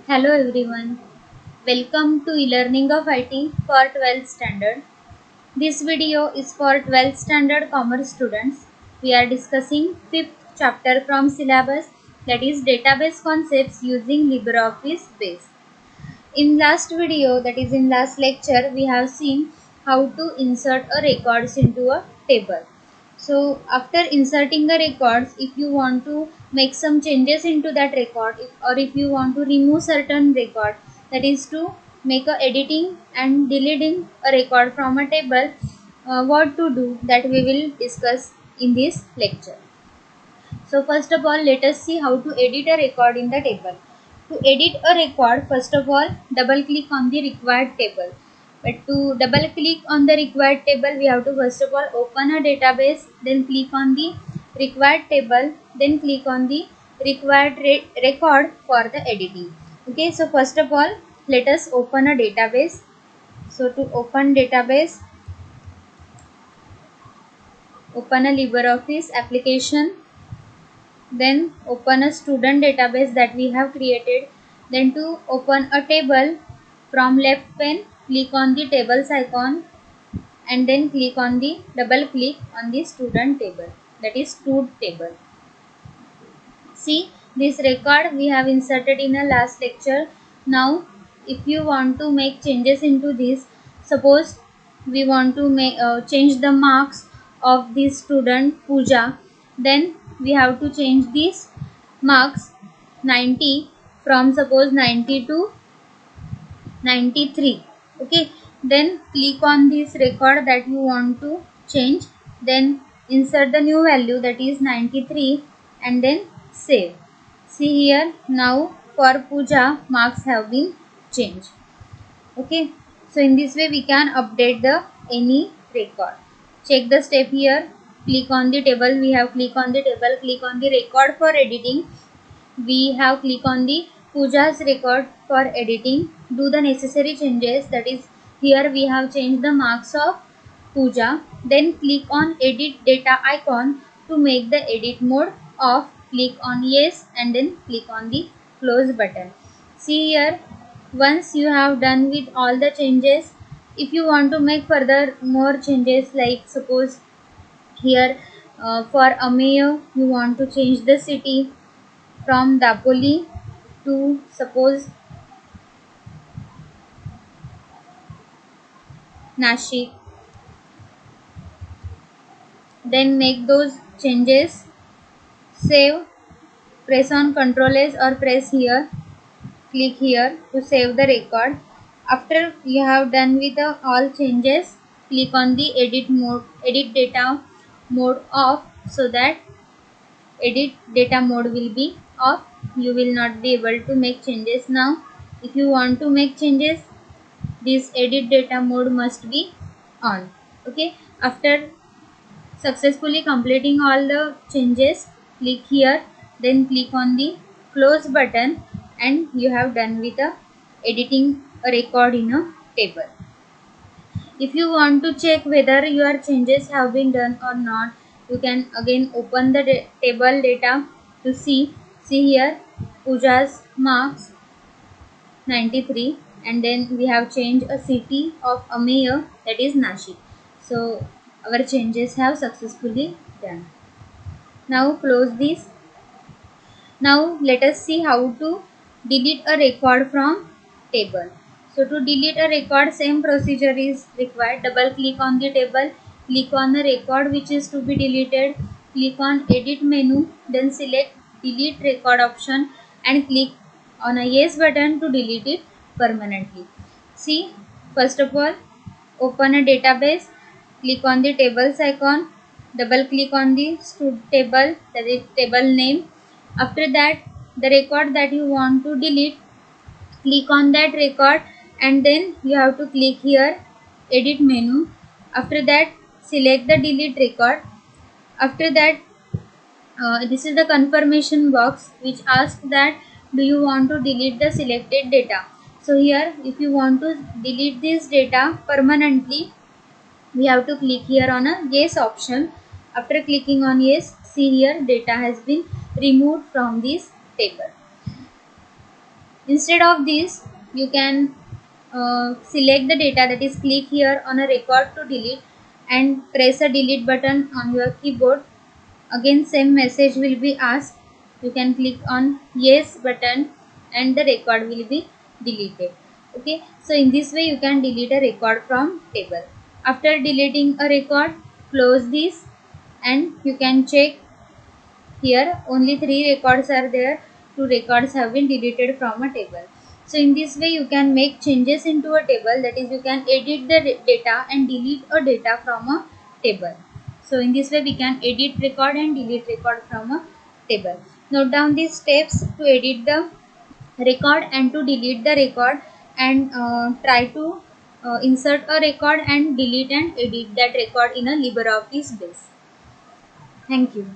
Hello everyone. Welcome to e-learning of IT for 12th standard. This video is for 12th standard commerce students. We are discussing 5th chapter from syllabus, that is database concepts using LibreOffice Base. In last video, that is in last lecture, we have seen how to insert a records into a table. So after inserting the records, if you want to make some changes into that record, or if you want to remove certain record, that is to make a editing and deleting a record from a table, what to do, that we will discuss in this lecture. So first of all, let us see how to edit a record in the table. To edit a record, first of all, double click on the required table. But to double click on the required table, we have to first of all open a database, then click on the required table, then click on the required record for the editing. Okay, so first of all, let us open a database. So to open database, open a LibreOffice application, then open a student database that we have created. Then to open a table, from left pane click on the tables icon and then click on the double click on the student table, that is stud table. See, this record we have inserted in a last lecture. Now if you want to make changes into this, suppose we want to make change the marks of this student Pooja, then we have to change these marks 90 from suppose 90 to 93. Okay, then click on this record that you want to change, then insert the new value, that is 93, and then save. See here, now for Pooja marks have been changed. Okay, so in this way we can update the any record. Check the step here, click on the table, we have click on the table, click on the record for editing, we have click on the Pooja's record for editing, do the necessary changes, that is here we have changed the marks of Pooja, then click on edit data icon to make the edit mode off, click on yes and then click on the close button. See here, once you have done with all the changes, if you want to make further more changes, like suppose here for Ameyo you want to change the city from Dapoli to suppose Nashik, then make those changes, save, press on Ctrl S or press here, click here to save the record. After you have done with the all changes, click on the edit data mode off, so that edit data mode will be off, you will not be able to make changes. Now if you want to make changes, this edit data mode must be on. Okay, after successfully completing all the changes, click here, then click on the close button, and you have done with the editing a record in a table. If you want to check whether your changes have been done or not, you can again open the table data to see. See here, Pooja's marks 93, and then we have changed a city of a mayor, that is Nashik. So our changes have successfully done. Now close this. Now let us see how to delete a record from table. So to delete a record, same procedure is required. Double click on the table, click on the record which is to be deleted, click on edit menu, then select delete record option and click on a yes button to delete it permanently. See, first of all, open a database, click on the tables icon, double click on the stud table, that is table name. After that, the record that you want to delete, click on that record and then you have to click here edit menu. After that, select the delete record. After that, this is the confirmation box which asks that do you want to delete the selected data. So here, if you want to delete this data permanently, we have to click here on a yes option. After clicking on yes, see here data has been removed from this table. Instead of this, you can select the data, that is click here on a record to delete and press a delete button on your keyboard. Again same message will be asked. You can click on yes button and the record will be deleted. Okay, so in this way you can delete a record from table. After deleting a record, close this and you can check. Here only 3 records are there. 2 records have been deleted from a table. So in this way you can make changes into a table, that is you can edit the data and delete a data from a table. So in this way we can edit record and delete record from a table. Note down these steps to edit the record and to delete the record, and try to insert a record and delete and edit that record in a LibreOffice base. Thank you.